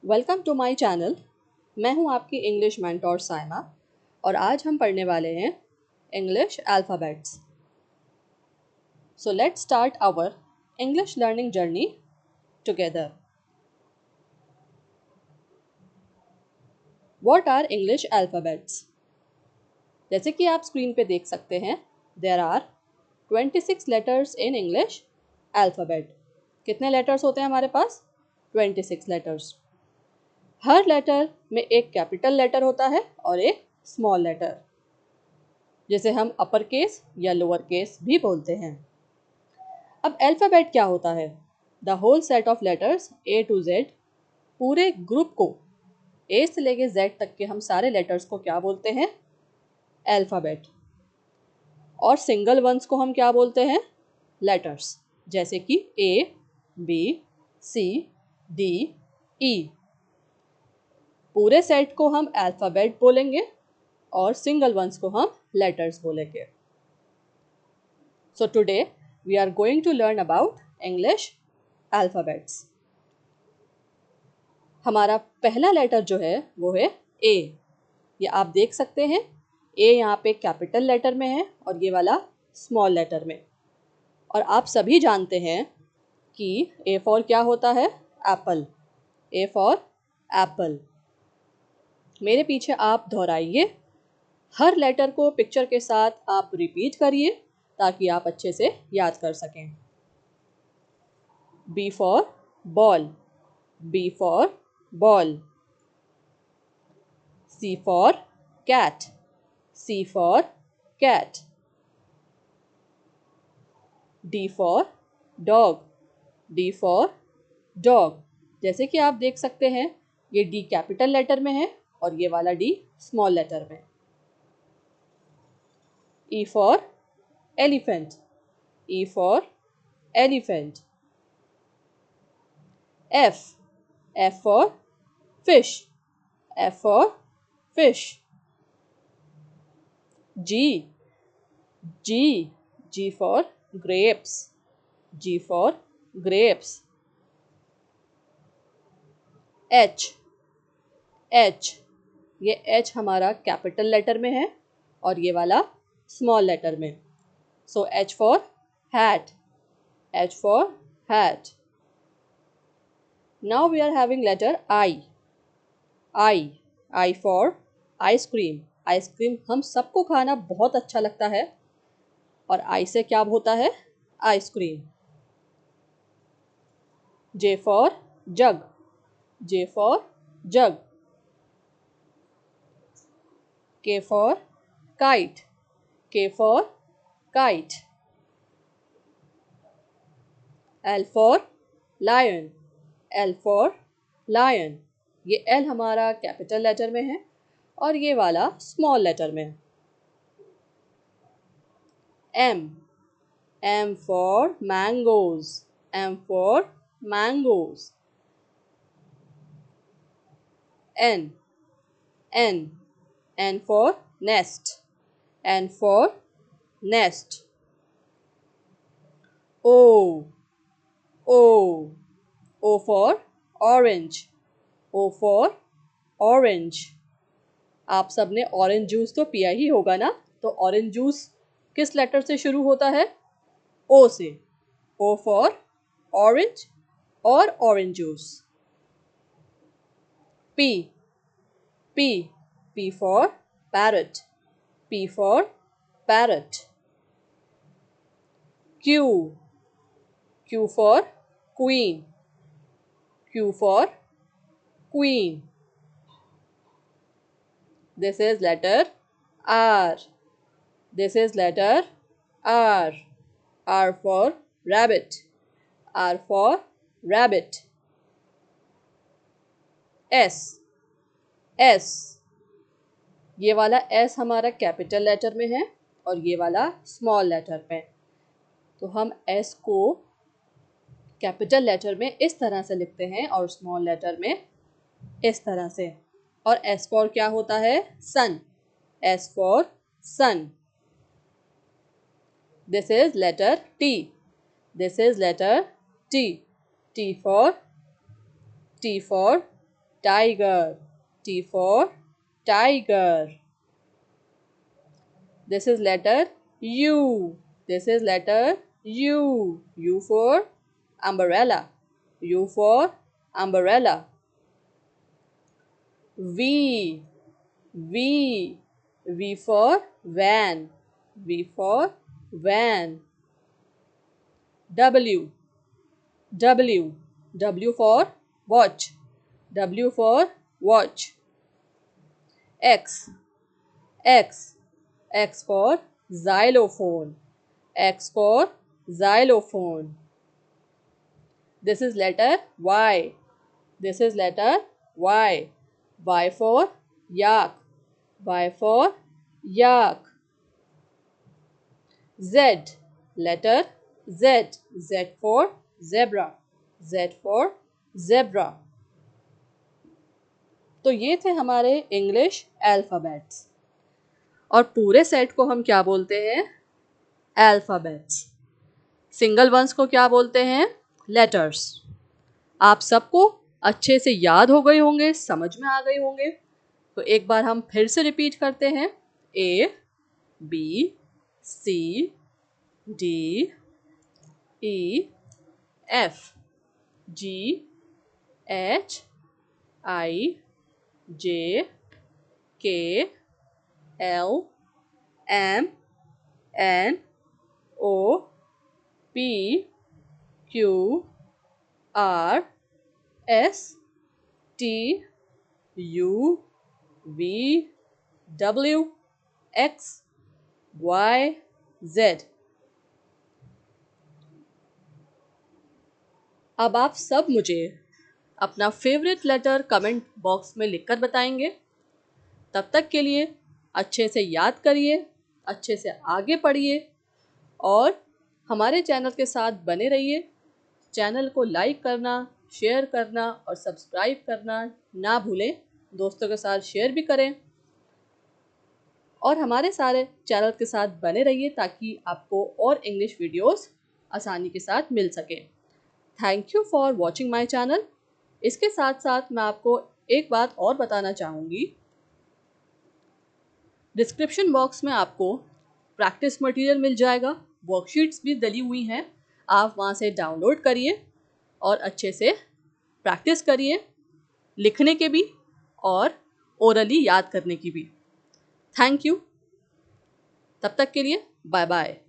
Welcome to my channel. मैं हूं आपकी इंग्लिश मेंटोर साइमा और आज हम पढ़ने वाले हैं English alphabets. So let's start our English learning journey together. What are English alphabets? जैसे कि आप स्क्रीन पे देख सकते हैं, there are 26 letters in English alphabet. कितने लेटर्स होते हैं हमारे पास? 26 लेटर्स। हर लेटर में एक कैपिटल लेटर होता है और एक स्मॉल लेटर, जिसे हम अपर केस या लोअर केस भी बोलते हैं। अब अल्फ़ाबेट क्या होता है? The whole set of letters A to Z। पूरे ग्रुप को A से लेके Z तक के हम सारे लेटर्स को क्या बोलते हैं? अल्फ़ाबेट। और सिंगल वंस को हम क्या बोलते हैं? लेटर्स। जैसे कि A, B, C, D, E। पूरे सेट को हम अल्फ़ाबेट बोलेंगे और सिंगल वंस को हम लेटर्स बोलेंगे। So today we are going to learn about English alphabets. हमारा पहला लेटर जो है वो है A। ये आप देख सकते हैं, A यहाँ पे कैपिटल लेटर में है और ये वाला स्मॉल लेटर में। और आप सभी जानते हैं कि A फॉर क्या होता है? एप्पल। A for Apple. मेरे पीछे आप दोहराइए, हर लेटर को पिक्चर के साथ आप रिपीट करिए ताकि आप अच्छे से याद कर सकें। B for ball. B for ball. C for cat. C for cat. D for dog. D for dog. जैसे कि आप देख सकते हैं, ये D कैपिटल लेटर में है और ये वाला D स्मॉल लेटर में। E for elephant. E for elephant. F. F for fish. F for fish. G. G. G for grapes. G for grapes. H. H. ये H हमारा कैपिटल लेटर में है और ये वाला स्मॉल लेटर में। So H for hat. H for hat. Now we are having letter I। I। I for ice cream. Ice cream हम सबको खाना बहुत अच्छा लगता है और I से क्या होता है? Ice cream. J for jug. J for jug. K for kite. K for kite. L for lion. L for lion. ये L हमारा कैपिटल लेटर में है और ये वाला स्मॉल लेटर में है। M. M for mangoes. M for mangoes. N. N. N for nest. N for nest. O. O. O for orange. O for orange. आप सबने ऑरेंज जूस तो पिया ही होगा ना, तो ऑरेंज जूस किस लेटर से शुरू होता है? ओ से। ओ फॉर ऑरेंज और orange juice. P. P. P for parrot. P for parrot. Q. Q for queen. Q for queen. This is letter R. This is letter R. R for rabbit. R for rabbit. S. S. ये वाला S हमारा capital letter में है और ये वाला small letter में। तो हम S को कैपिटल लेटर में इस तरह से लिखते हैं और स्मॉल लेटर में इस तरह से। और S फॉर क्या होता है? Sun. S for sun. This is letter T. This is letter T. T for tiger. T for tiger. This is letter U. This is letter U. U for umbrella. U for umbrella. V. V. V for van. V for van. W. W. W for watch. W for watch. X. X. X for xylophone. X for xylophone. This is letter Y. This is letter Y. Y for yak. Y for yak. Z. Letter Z. Z for zebra. Z for zebra. तो ये थे हमारे English alphabets और पूरे set को हम क्या बोलते हैं? अल्फ़ाबेट्स। सिंगल वंस को क्या बोलते हैं? लेटर्स। आप सबको अच्छे से याद हो गए होंगे, समझ में आ गए होंगे। तो एक बार हम फिर से रिपीट करते हैं। A, B, C, D, E, F, G, H, I, J, K, L, M, N, O, P, Q, R, S, T, U, V, W, X, Y, Z। अब आप सब मुझे अपना फेवरेट लेटर कमेंट बॉक्स में लिखकर बताएंगे। तब तक के लिए अच्छे से याद करिए, अच्छे से आगे पढ़िए और हमारे चैनल के साथ बने रहिए। चैनल को लाइक करना, शेयर करना और सब्सक्राइब करना ना भूलें। दोस्तों के साथ शेयर भी करें और हमारे सारे चैनल के साथ बने रहिए ताकि आपको और इंग्लिश वीडियोस आसानी के साथ मिल सके। Thank you for watching my channel. इसके साथ साथ मैं आपको एक बात और बताना चाहूँगी। डिस्क्रिप्शन बॉक्स में आपको प्रैक्टिस मटेरियल मिल जाएगा, वर्कशीट्स भी डली हुई हैं। आप वहाँ से डाउनलोड करिए और अच्छे से प्रैक्टिस करिए, लिखने के भी और ओरली याद करने की भी। Thank you. तब तक के लिए बाय बाय।